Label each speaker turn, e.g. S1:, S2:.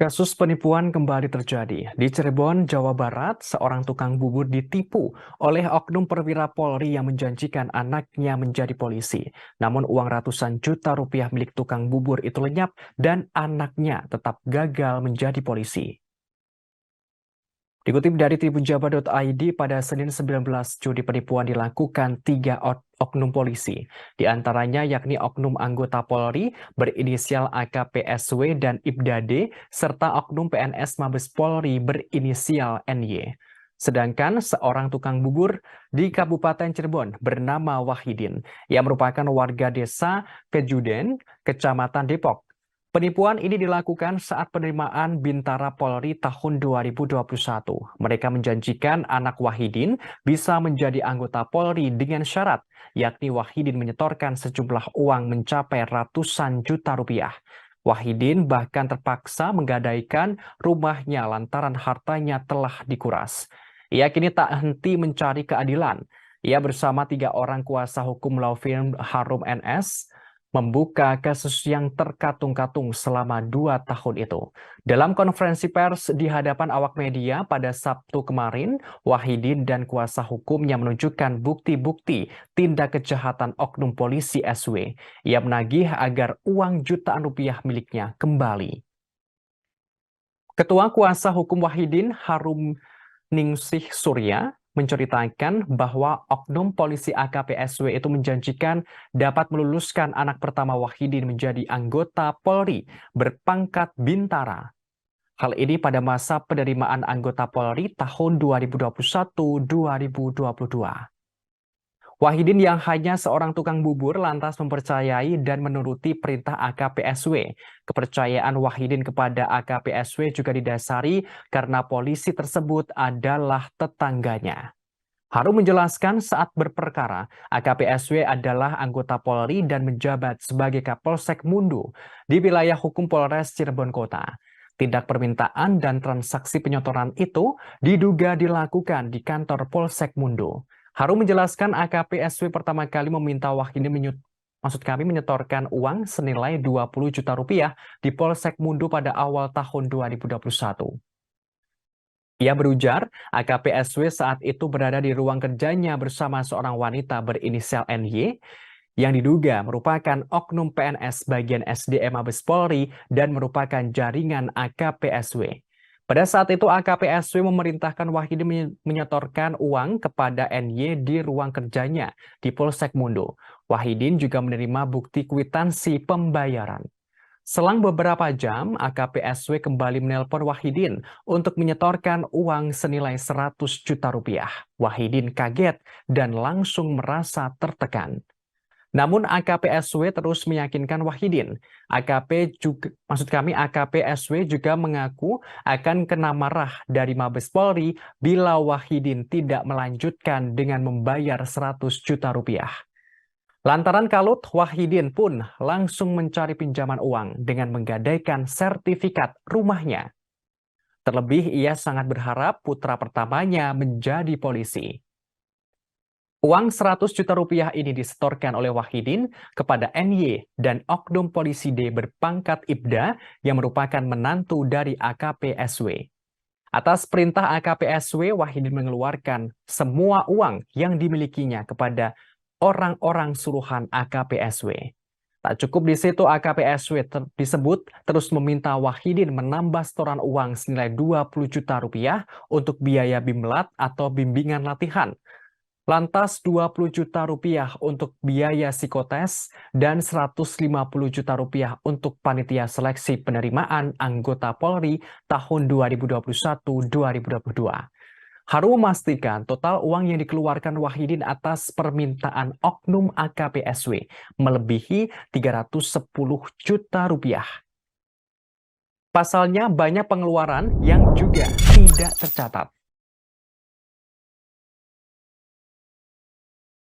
S1: Kasus penipuan kembali terjadi. Di Cirebon, Jawa Barat, seorang tukang bubur ditipu oleh oknum perwira Polri yang menjanjikan anaknya menjadi polisi. Namun uang ratusan juta rupiah milik tukang bubur itu lenyap dan anaknya tetap gagal menjadi polisi. Dikutip dari tribunjabar.id pada Senin 19 Juli penipuan dilakukan tiga oknum polisi. Di antaranya yakni oknum anggota Polri berinisial AKPSW dan Ibda D, serta oknum PNS Mabes Polri berinisial NY. Sedangkan seorang tukang bubur di Kabupaten Cirebon bernama Wahidin, yang merupakan warga desa Kejuden, Kecamatan Depok. Penipuan ini dilakukan saat penerimaan Bintara Polri tahun 2021. Mereka menjanjikan anak Wahidin bisa menjadi anggota Polri dengan syarat, yakni Wahidin menyetorkan sejumlah uang mencapai ratusan juta rupiah. Wahidin bahkan terpaksa menggadaikan rumahnya lantaran hartanya telah dikuras. Ia kini tak henti mencari keadilan. Ia bersama tiga orang kuasa hukum law firm Harum NS membuka kasus yang terkatung-katung selama 2 tahun itu. Dalam konferensi pers di hadapan awak media pada Sabtu kemarin, Wahidin dan kuasa hukumnya menunjukkan bukti-bukti tindak kejahatan oknum polisi SW. Ia menagih agar uang jutaan rupiah miliknya kembali. Ketua kuasa hukum Wahidin, Harum Ningsih Surya, menceritakan bahwa oknum polisi AKPSW itu menjanjikan dapat meluluskan anak pertama Wahidin menjadi anggota Polri berpangkat Bintara. Hal ini pada masa penerimaan anggota Polri tahun 2021-2022. Wahidin yang hanya seorang tukang bubur lantas mempercayai dan menuruti perintah AKPSW. Kepercayaan Wahidin kepada AKPSW juga didasari karena polisi tersebut adalah tetangganya. Harum menjelaskan saat berperkara, AKPSW adalah anggota Polri dan menjabat sebagai Kapolsek Mundu di wilayah hukum Polres Cirebon Kota. Tindak permintaan dan transaksi penyotoran itu diduga dilakukan di kantor Polsek Mundu. Harum menjelaskan AKPSW pertama kali meminta Wahidin menyetorkan uang senilai 20 juta rupiah di Polsek Mundu pada awal tahun 2021. Ia berujar, AKPSW saat itu berada di ruang kerjanya bersama seorang wanita berinisial NY yang diduga merupakan oknum PNS bagian SDM Mabes Polri dan merupakan jaringan AKPSW. Pada saat itu AKPSW memerintahkan Wahidin menyetorkan uang kepada NY di ruang kerjanya di Polsek Mundu. Wahidin juga menerima bukti kwitansi pembayaran. Selang beberapa jam, AKPSW kembali menelpon Wahidin untuk menyetorkan uang senilai 100 juta rupiah. Wahidin kaget dan langsung merasa tertekan. Namun AKPSW terus meyakinkan Wahidin. AKPSW juga mengaku akan kena marah dari Mabes Polri bila Wahidin tidak melanjutkan dengan membayar 100 juta rupiah. Lantaran kalut, Wahidin pun langsung mencari pinjaman uang dengan menggadaikan sertifikat rumahnya. Terlebih ia sangat berharap putra pertamanya menjadi polisi. Uang 100 juta rupiah ini disetorkan oleh Wahidin kepada NY dan oknum polisi D berpangkat Ibda yang merupakan menantu dari AKPSW. Atas perintah AKPSW, Wahidin mengeluarkan semua uang yang dimilikinya kepada orang-orang suruhan AKPSW. Tak cukup di situ, AKPSW disebut terus meminta Wahidin menambah setoran uang senilai 20 juta rupiah untuk biaya bimlat atau bimbingan latihan. Lantas 20 juta rupiah untuk biaya psikotes dan 150 juta rupiah untuk panitia seleksi penerimaan anggota Polri tahun 2021-2022. Harum memastikan total uang yang dikeluarkan Wahidin atas permintaan oknum AKPSW melebihi 310 juta rupiah. Pasalnya banyak pengeluaran yang juga tidak tercatat.